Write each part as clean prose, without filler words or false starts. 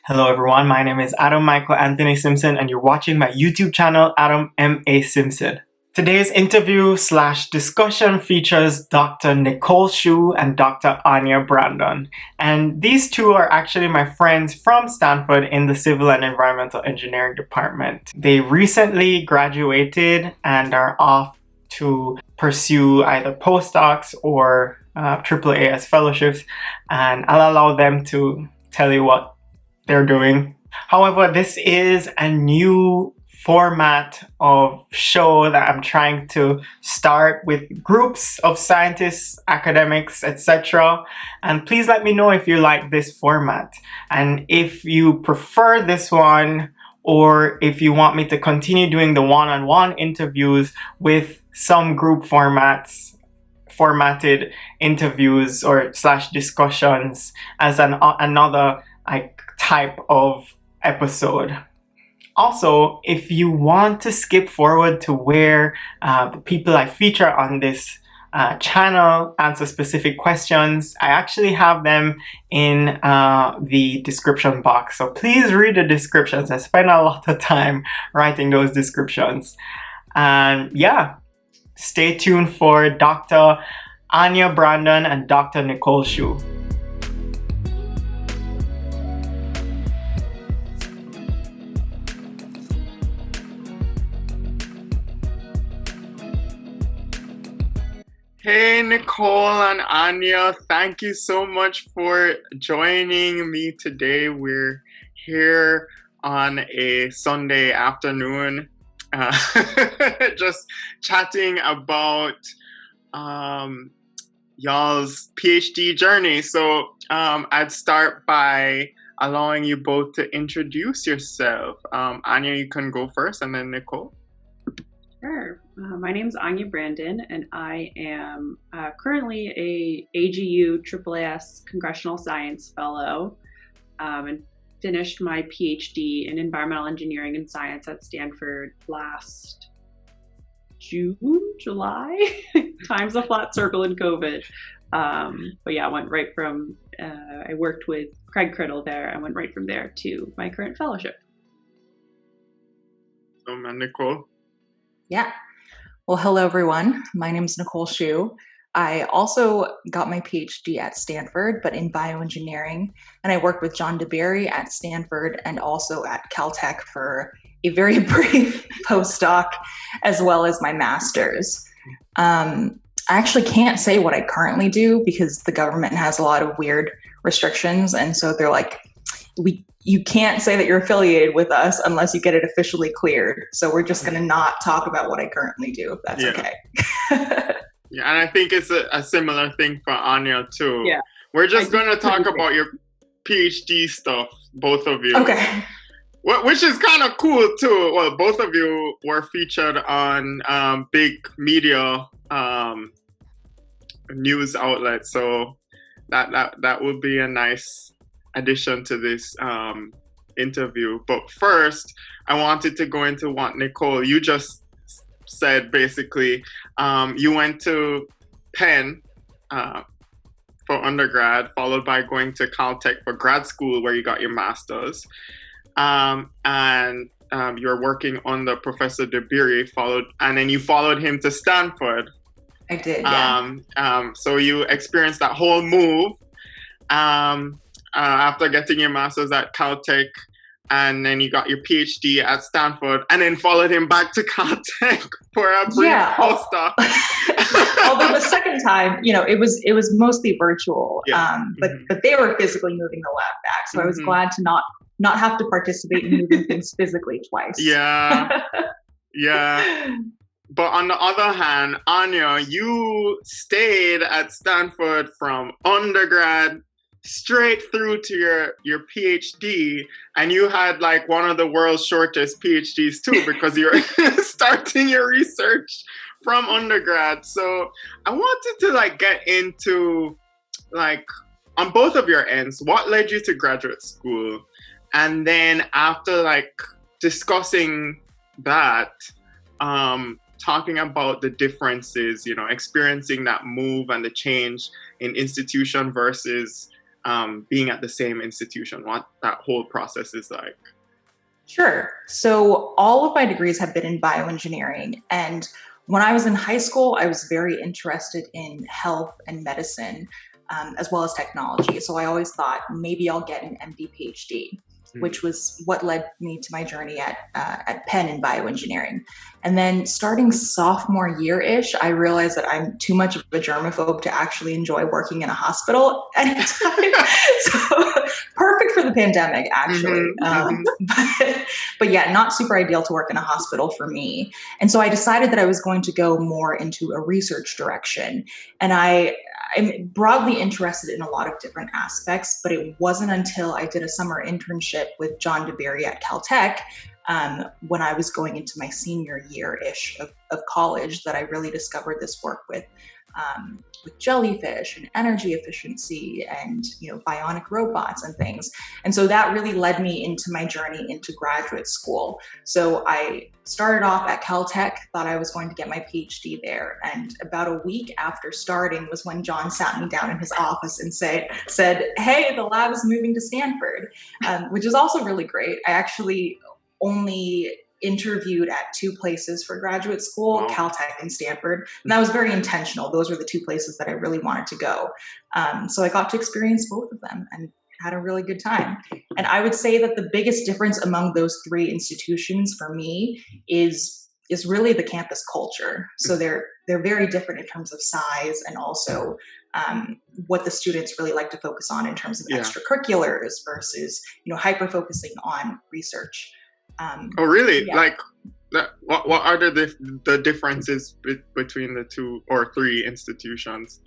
Hello everyone, my name is Adam Michael Anthony Simpson and you're watching my YouTube channel, Adam M.A. Simpson. Today's interview / discussion features Dr. Nicole Xu and Dr. Anja Brandon. And these two are actually my friends from Stanford in the Civil and Environmental Engineering department. They recently graduated and are off to pursue either postdocs or AAAS fellowships, and I'll allow them to tell you what they're doing. However, this is a new format of show that I'm trying to start with groups of scientists, academics, etc. And please let me know if you like this format and if you prefer this one, or if you want me to continue doing the one-on-one interviews with some group formatted interviews or / discussions as another type of episode. Also, if you want to skip forward to where the people I feature on this channel answer specific questions, I actually have them in the description box. So please read the descriptions. I spend a lot of time writing those descriptions. And yeah, stay tuned for Dr. Anja Brandon and Dr. Nicole Xu. Hey, Nicole and Anja, thank you so much for joining me today. We're here on a Sunday afternoon, just chatting about y'all's PhD journey. So I'd start by allowing you both to introduce yourself. Anja, you can go first, and then Nicole. Sure. My name is Anja Brandon, and I am currently a AGU AAAS Congressional Science Fellow, and finished my PhD in Environmental Engineering and Science at Stanford last July. Time's a flat circle in COVID. But yeah, I went right from, I worked with Criddle there. I went right from there to my current fellowship. And Nicole? Yeah. Well, hello, everyone. My name is Nicole Xu. I also got my PhD at Stanford, but in bioengineering. And I worked with John Dabiri at Stanford and also at Caltech for a very brief postdoc, as well as my master's. I actually can't say what I currently do because the government has a lot of weird restrictions. And so they're like, you can't say that you're affiliated with us unless you get it officially cleared. So we're just going to not talk about what I currently do, if that's okay. Yeah, and I think it's a similar thing for Anja too. Yeah. We're just going to talk about your PhD stuff, both of you. Okay. Which is kind of cool too. Well, both of you were featured on big media news outlets, so that would be a nice addition to this interview. But first, I wanted to go into what Nicole, you just said. Basically, you went to Penn for undergrad, followed by going to Caltech for grad school, where you got your master's, and you're working under Professor Dabiri, and then you followed him to Stanford. I did, yeah. So you experienced that whole move after getting your master's at Caltech, and then you got your PhD at Stanford, and then followed him back to Caltech for a brief postdoc. Although the second time, it was mostly virtual, but they were physically moving the lab back, so I was glad to not have to participate in moving things physically twice. Yeah. But on the other hand, Anja, you stayed at Stanford from undergrad straight through to your PhD, and you had like one of the world's shortest PhDs too, because you're starting your research from undergrad. So I wanted to get into on both of your ends, what led you to graduate school? And then after discussing that, talking about the differences, experiencing that move and the change in institution versus being at the same institution, what that whole process is like? Sure. So all of my degrees have been in bioengineering. And when I was in high school, I was very interested in health and medicine, as well as technology. So I always thought maybe I'll get an MD PhD, which was what led me to my journey at Penn in bioengineering. And then starting sophomore year-ish, I realized that I'm too much of a germaphobe to actually enjoy working in a hospital anytime. So perfect for the pandemic, actually. But yeah, not super ideal to work in a hospital for me. And so I decided that I was going to go more into a research direction. And I'm broadly interested in a lot of different aspects, but it wasn't until I did a summer internship with John Dabiri at Caltech when I was going into my senior year-ish of college that I really discovered this work with jellyfish and energy efficiency and bionic robots and things. And so that really led me into my journey into graduate school. So I started off at Caltech, thought I was going to get my PhD there. And about a week after starting was when John sat me down in his office and said, hey, the lab is moving to Stanford, which is also really great. I actually only interviewed at two places for graduate school, wow. Caltech and Stanford. And that was very intentional. Those were the two places that I really wanted to go. So I got to experience both of them and had a really good time. And I would say that the biggest difference among those three institutions for me is really the campus culture. So they're very different in terms of size and also what the students really like to focus on in terms of extracurriculars versus hyper focusing on research. Oh, really? Yeah. Like, what are the differences between the two or three institutions?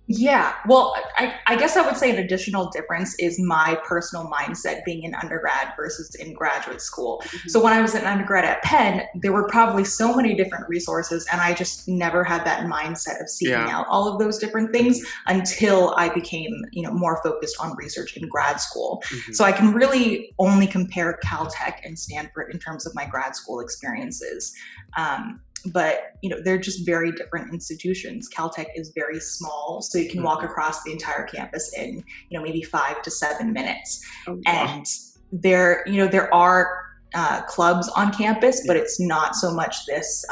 Yeah, well, I guess I would say an additional difference is my personal mindset being in undergrad versus in graduate school. Mm-hmm. So when I was an undergrad at Penn, there were probably so many different resources, and I just never had that mindset of seeking out all of those different things until I became, more focused on research in grad school. Mm-hmm. So I can really only compare Caltech and Stanford in terms of my grad school experiences. But they're just very different institutions. Caltech is very small, so you can walk across the entire campus in maybe 5 to 7 minutes. Oh, wow. And there are clubs on campus, but it's not so much this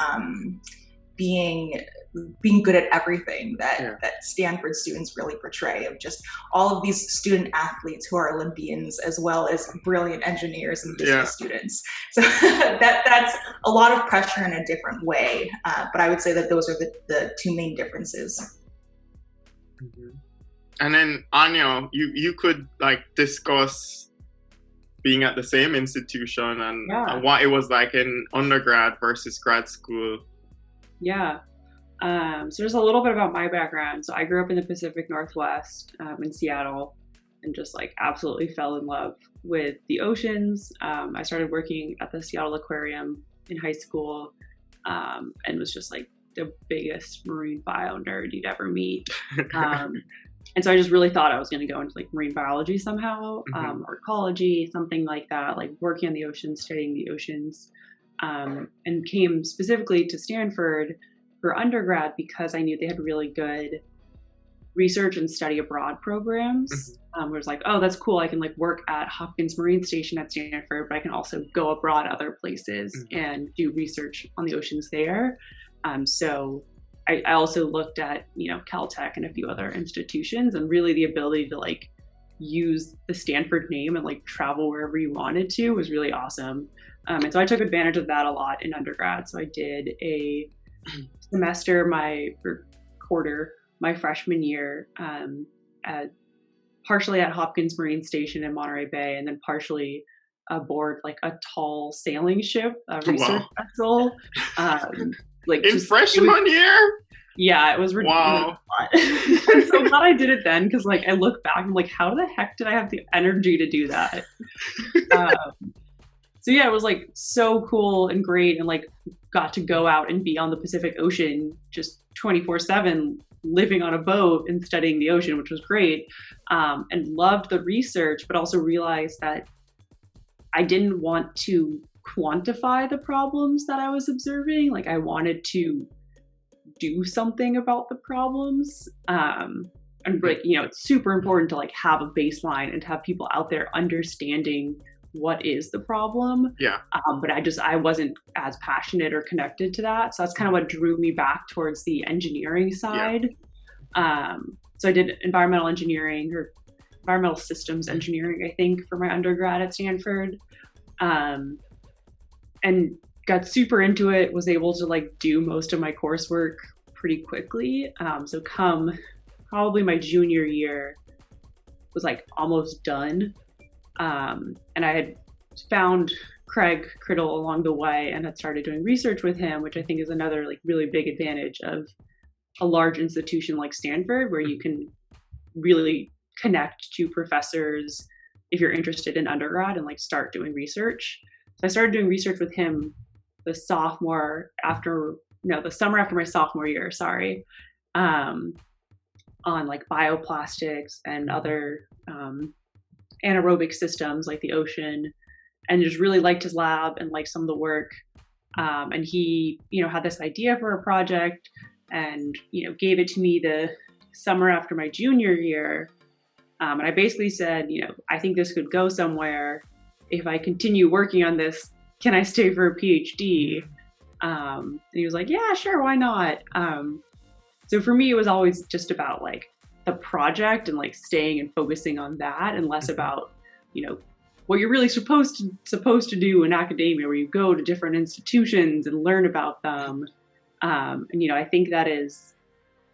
being good at everything that Stanford students really portray, of just all of these student athletes who are Olympians as well as brilliant engineers and business students. So that's a lot of pressure in a different way. But I would say that those are the two main differences. Mm-hmm. And then Anja, you could discuss being at the same institution and what it was like in undergrad versus grad school. Yeah. So there's a little bit about my background. So I grew up in the Pacific Northwest, in Seattle, and just absolutely fell in love with the oceans. I started working at the Seattle Aquarium in high school, and was just the biggest marine bio nerd you'd ever meet. And so I just really thought I was going to go into marine biology somehow, or ecology, something like that, working on the oceans, studying the oceans, and came specifically to Stanford for undergrad because I knew they had really good research and study abroad programs. Where it was oh, that's cool. I can work at Hopkins Marine Station at Stanford, but I can also go abroad other places and do research on the oceans there. So I also looked at, Caltech and a few other institutions, and really the ability to use the Stanford name and travel wherever you wanted to was really awesome. And so I took advantage of that a lot in undergrad. So I did a semester, quarter, my freshman year, partially at Hopkins Marine Station in Monterey Bay, and then partially aboard a tall sailing ship, a research vessel. In freshman year? Yeah, it was ridiculous. Wow. I'm so glad I did it then, because I look back, I'm how the heck did I have the energy to do that? So yeah, it was so cool and great, and got to go out and be on the Pacific Ocean just 24/7, living on a boat and studying the ocean, which was great, and loved the research, but also realized that I didn't want to quantify the problems that I was observing. I wanted to do something about the problems. and like, you know, it's super important to like have a baseline and to have people out there understanding what is the problem. Yeah. But I wasn't as passionate or connected to that. So that's kind of what drew me back towards the engineering side. Yeah. So I did environmental engineering or environmental systems engineering, I think, for my undergrad at Stanford. And got super into it, was able to like do most of my coursework pretty quickly. So come probably my junior year was like almost done. And I had found Craig Criddle along the way and had started doing research with him, which I think is another like really big advantage of a large institution like Stanford, where you can really connect to professors if you're interested in undergrad and like start doing research. So I started doing research with him the summer after my sophomore year, on like bioplastics and other anaerobic systems like the ocean, and just really liked his lab and liked some of the work. And he, you know, had this idea for a project and, you know, gave it to me the summer after my junior year. And I basically said, you know, I think this could go somewhere. If I continue working on this, can I stay for a PhD? And he was like, yeah, sure, why not? So for me, it was always just about like the project and like staying and focusing on that, and less about, you know, what you're really supposed to do in academia, where you go to different institutions and learn about them. And, you know, I think that is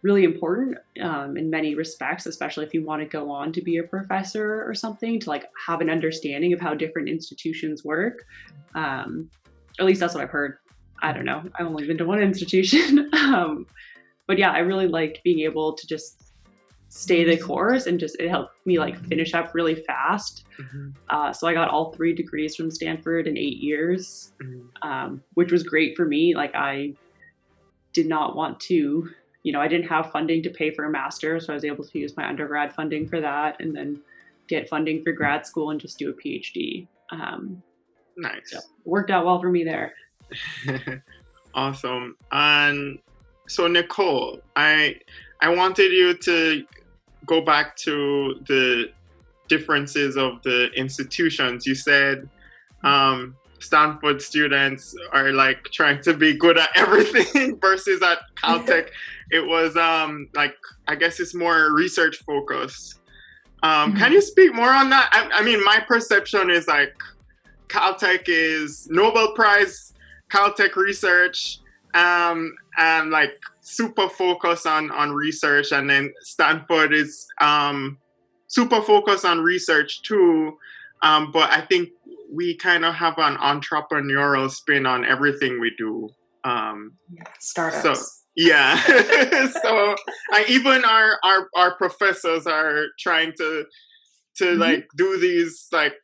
really important in many respects, especially if you want to go on to be a professor or something, to like have an understanding of how different institutions work. At least that's what I've heard. I don't know. I've only been to one institution. But yeah, I really liked being able to just stay the course, and just it helped me like finish up really fast. So I got all 3 degrees from Stanford in 8 years, which was great for me. Like I did not want to, you know, I didn't have funding to pay for a master's, so I was able to use my undergrad funding for that, and then get funding for grad school and just do a PhD. Nice. So it worked out well for me there. Awesome. And so Nicole, I wanted you to go back to the differences of the institutions. You said Stanford students are like trying to be good at everything versus at Caltech, it was like, I guess it's more research focused. Can you speak more on that? I mean, my perception is like Caltech is Nobel Prize, Caltech research, and like super focused on research, and then Stanford is super focused on research too, but I think we kind of have an entrepreneurial spin on everything we do. Startups. So yeah, so even our professors are trying to like do these like,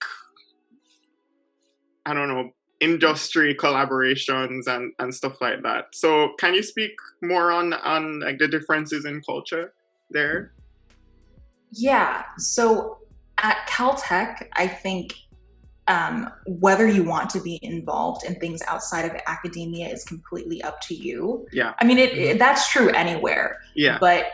I don't know, industry collaborations and stuff like that. So can you speak more on like the differences in culture there? Yeah. So at Caltech, I think whether you want to be involved in things outside of academia is completely up to you. Yeah. I mean, that's true anywhere. Yeah. But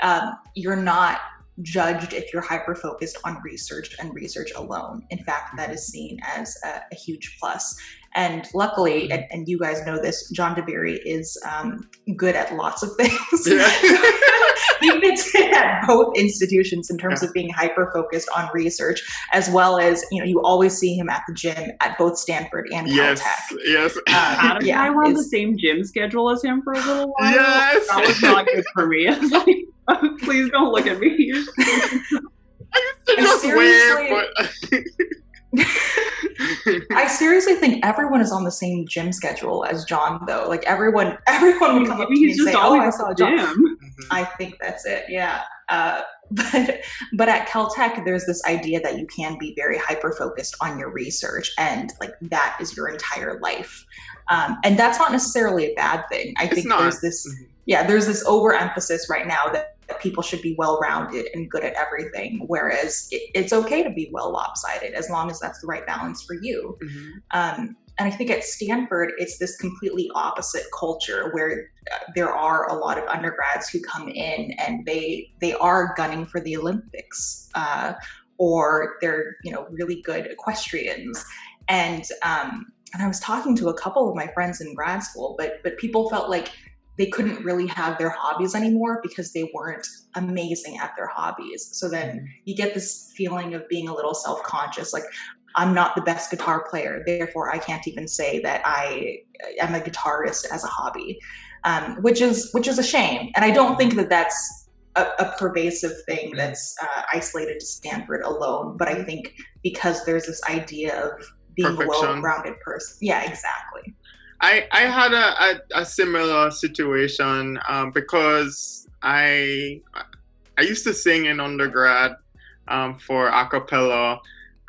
you're not judged if you're hyper-focused on research and research alone. In fact, that is seen as a huge plus. And luckily, and you guys know this, John Dabiri is good at lots of things. Yeah. He fits in at both institutions in terms of being hyper-focused on research, as well as, you know, you always see him at the gym at both Stanford and Caltech. Yes. Adam and I were on the same gym schedule as him for a little while. Yes. That was not good for me. I was like, oh, please don't look at me. I used to just wave, but... I seriously think everyone is on the same gym schedule as John, though. Like everyone would come up to me and say, "Oh, I saw John." I think that's it. Yeah. But at Caltech, there's this idea that you can be very hyper focused on your research, and like that is your entire life. And that's not necessarily a bad thing. I think there's this, there's this overemphasis right now that people should be well-rounded and good at everything, whereas it's okay to be well lopsided as long as that's the right balance for you. And I think at Stanford, it's this completely opposite culture where there are a lot of undergrads who come in and they are gunning for the Olympics, or they're, really good equestrians. And I was talking to a couple of my friends in grad school, but people felt like they couldn't really have their hobbies anymore because they weren't amazing at their hobbies. So then you get this feeling of being a little self-conscious, like, I'm not the best guitar player, therefore I can't even say that I am a guitarist as a hobby, which is a shame. And I don't think that that's a pervasive thing that's isolated to Stanford alone, but I think because there's this idea of being Perfection. a well-rounded person. Yeah, exactly. I had a similar situation because I used to sing in undergrad for a cappella,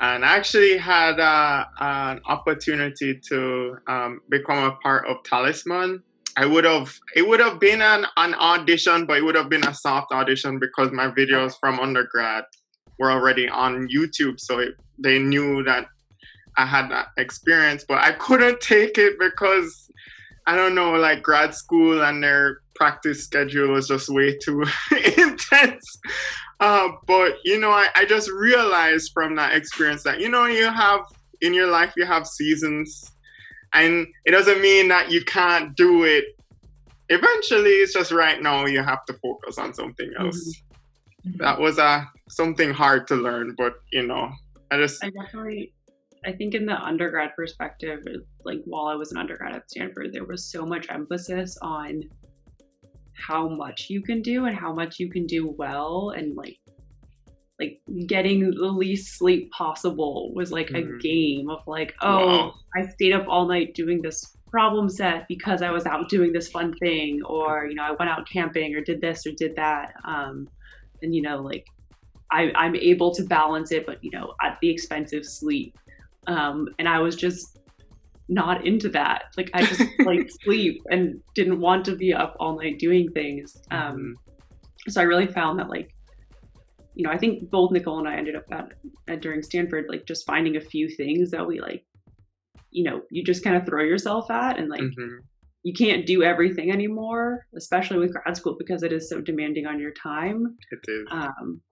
and I actually had an opportunity to become a part of Talisman. It would have been an audition, but it would have been a soft audition because my videos from undergrad were already on YouTube, so they knew that I had that experience, but I couldn't take it because I don't know, like grad school and their practice schedule was just way too intense. But I just realized from that experience that you have in your life, you have seasons, and it doesn't mean that you can't do it. Eventually, it's just right now you have to focus on something else. Mm-hmm. That was something hard to learn, but I think in the undergrad perspective, like while I was an undergrad at Stanford, there was so much emphasis on how much you can do and how much you can do well, and like getting the least sleep possible was like a game of like, wow. I stayed up all night doing this problem set because I was out doing this fun thing, or I went out camping or did this or did that, and I'm able to balance it, but at the expense of sleep. And I was just not into that. Like I just like sleep and didn't want to be up all night doing things. So I really found that I think both Nicole and I ended up at during Stanford, like just finding a few things that we you just kind of throw yourself at, and you can't do everything anymore, especially with grad school because it is so demanding on your time. It is.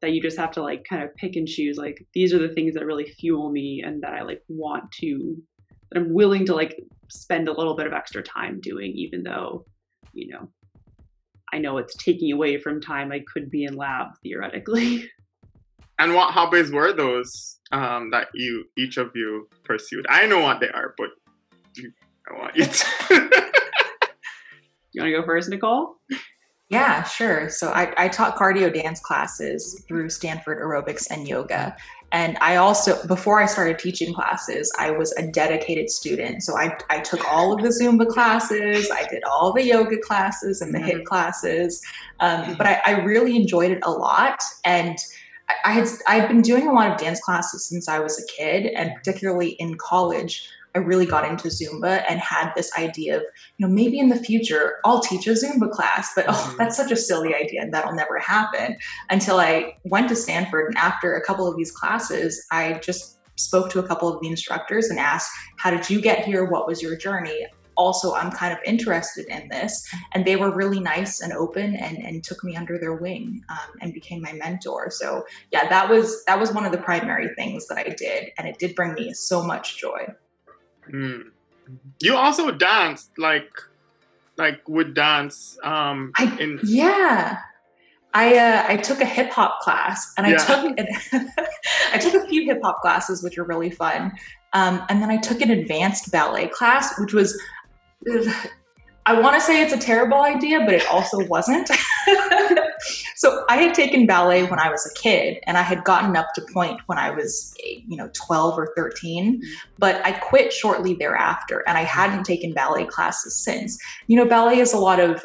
That you just have to kind of pick and choose. Like these are the things that really fuel me and that I that I'm willing to spend a little bit of extra time doing, even though, I know it's taking away from time I could be in lab theoretically. And what hobbies were those that each of you pursued? I know what they are, but I want you to. You want to go first, Nicole? Yeah, sure. So I taught cardio dance classes through Stanford Aerobics and Yoga. And I also, before I started teaching classes, I was a dedicated student. So I took all of the Zumba classes, I did all the yoga classes and the HIIT classes. But I really enjoyed it a lot. And I'd been doing a lot of dance classes since I was a kid, and particularly in college. I really got into Zumba and had this idea of, maybe in the future I'll teach a Zumba class, but that's such a silly idea and that'll never happen, until I went to Stanford. And after a couple of these classes, I just spoke to a couple of the instructors and asked, how did you get here? What was your journey? Also, I'm kind of interested in this. And they were really nice and open and took me under their wing and became my mentor. So yeah, that was one of the primary things that I did. And it did bring me so much joy. You also danced, would dance. I took a hip hop class, and I took a few hip hop classes, which were really fun. And then I took an advanced ballet class, which was, I want to say it's a terrible idea, but it also wasn't. So I had taken ballet when I was a kid, and I had gotten up to point when I was, 12 or 13, but I quit shortly thereafter, and I hadn't taken ballet classes since. Ballet is a lot of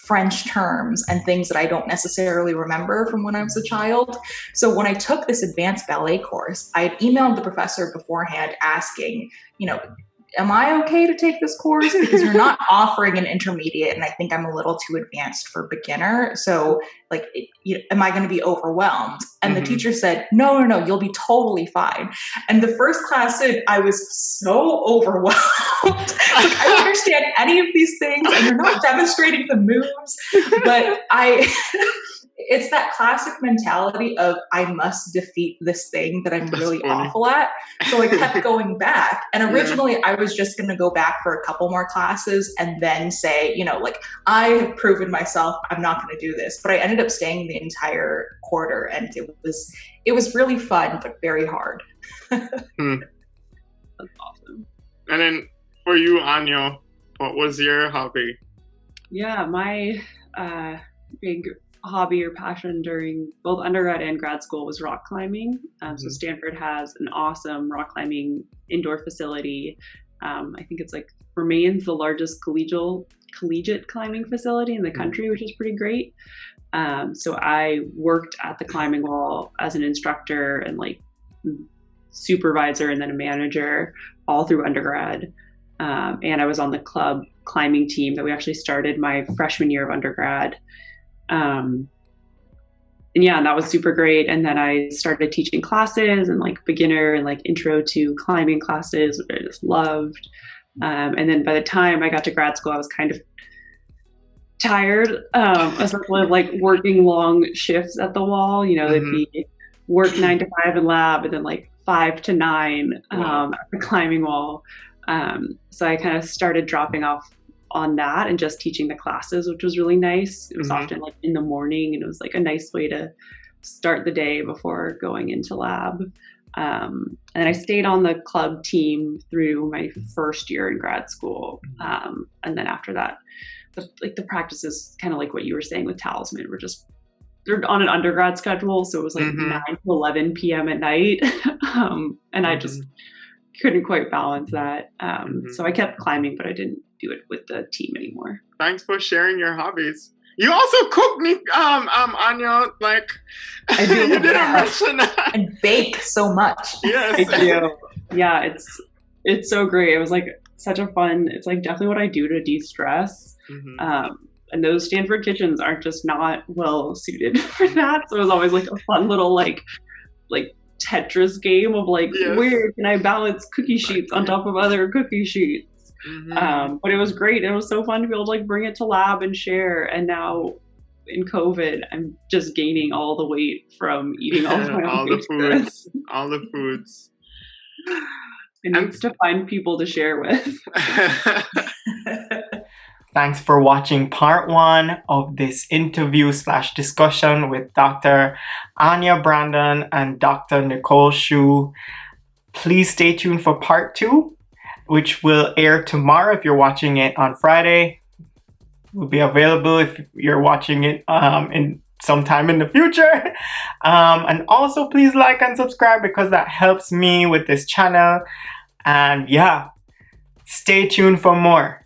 French terms and things that I don't necessarily remember from when I was a child. So when I took this advanced ballet course, I had emailed the professor beforehand asking, am I okay to take this course? Because you're not offering an intermediate, and I think I'm a little too advanced for beginner. So like, am I going to be overwhelmed? And the teacher said, no, you'll be totally fine. And the first class I was so overwhelmed. Like, I don't understand any of these things, and you're not demonstrating the moves. But it's that classic mentality of I must defeat this thing that I'm really awful at. So I kept going back. And originally I was just going to go back for a couple more classes and then say, like, I have proven myself, I'm not going to do this. But I ended up staying the entire quarter, and it was really fun, but very hard. That's awesome. And then for you, Anja, what was your hobby? Yeah, my big hobby or passion during both undergrad and grad school was rock climbing. So Stanford has an awesome rock climbing indoor facility. I think it's like remains the largest collegiate climbing facility in the country, which is pretty great. So I worked at the climbing wall as an instructor and like supervisor and then a manager all through undergrad. And I was on the club climbing team that we actually started my freshman year of undergrad. And that was super great. And then I started teaching classes and like beginner and like intro to climbing classes, which I just loved. And then by the time I got to grad school, I was kind of tired, especially of like working long shifts at the wall. They'd be work 9 to 5 in lab and then like 5 to 9 at the climbing wall. So I kind of started dropping off on that and just teaching the classes, which was really nice. It was often like in the morning, and it was like a nice way to start the day before going into lab. And I stayed on the club team through my first year in grad school. And then after that, the practices, kind of like what you were saying with Talisman, they're on an undergrad schedule. So it was like 9 to 11 p.m. at night. And I just couldn't quite balance that. So I kept climbing, but I didn't do it with the team anymore. Thanks for sharing your hobbies. You also cook, Anja, like I do. You didn't mention that. And bake so much. Yes. I do. Yeah, it's so great. It was like such a fun, it's like definitely what I do to de-stress. And those Stanford kitchens aren't just not well suited for that. So it was always like a fun little like Tetris game of like, where can I balance cookie sheets on top of other cookie sheets? But it was great. It was so fun to be able to like bring it to lab and share. And now in COVID, I'm just gaining all the weight from eating all the foods. It needs to find people to share with. Thanks for watching part 1 of this interview/discussion with Dr. Anja Brandon and Dr. Nicole Xu. Please stay tuned for part 2, which will air tomorrow if you're watching it on Friday. It will be available if you're watching it in sometime in the future. And also please like and subscribe because that helps me with this channel. And stay tuned for more.